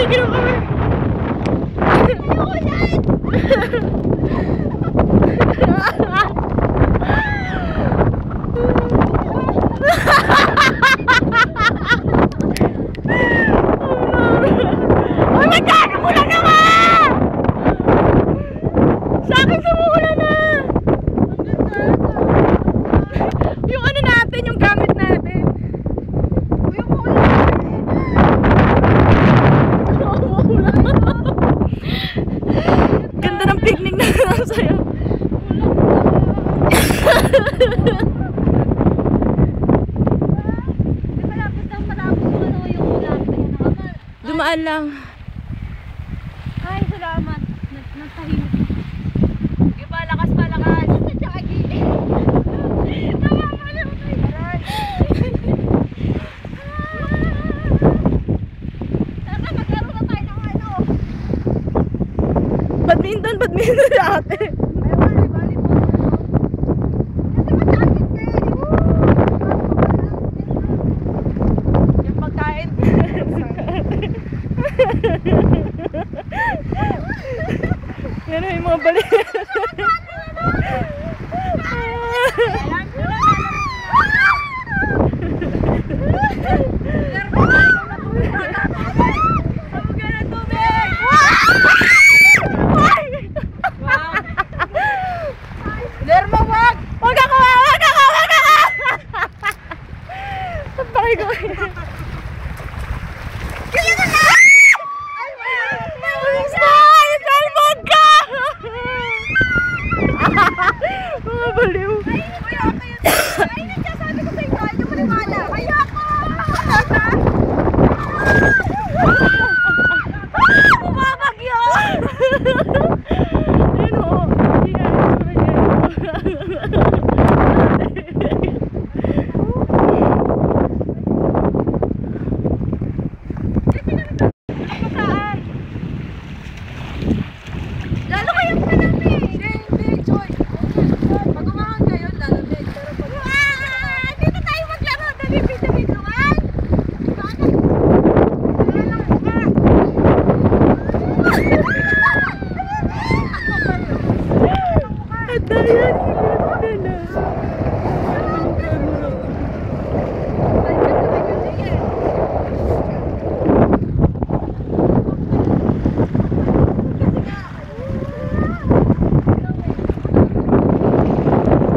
Ginawa kami. Oh my God! Umulan na nga! Sa akin sumuulan na! Yung ano natin, yung gamit natin. Ganda ng picnic na lang sa'yo. Dumaan lang. Ay, salamat. Nagtahimik. Yung palakas, palakas. Tsaka gili. Nakakalaw tayo. Saka magkaroon na tayo ng ano. Badminton ate. Yung pagkain. Yan yung mga balik. Lerma, wag! Wag ako! Wag ako! Wag ako! Ang bakay ko. Kaya ka na! Ay, yung cellphone ka! Mga baliw. Ay, nagsasabi ko sa inyo, ayaw mo maniwala. Kaya ako! Bumabagyo! Ayun o. Lalo kayong malamig. Hindi, Joy. Pag umahan kayo, lalamig. Pero pag... dito tayo maglaro. Dali-bid-bid-luan. At dahil,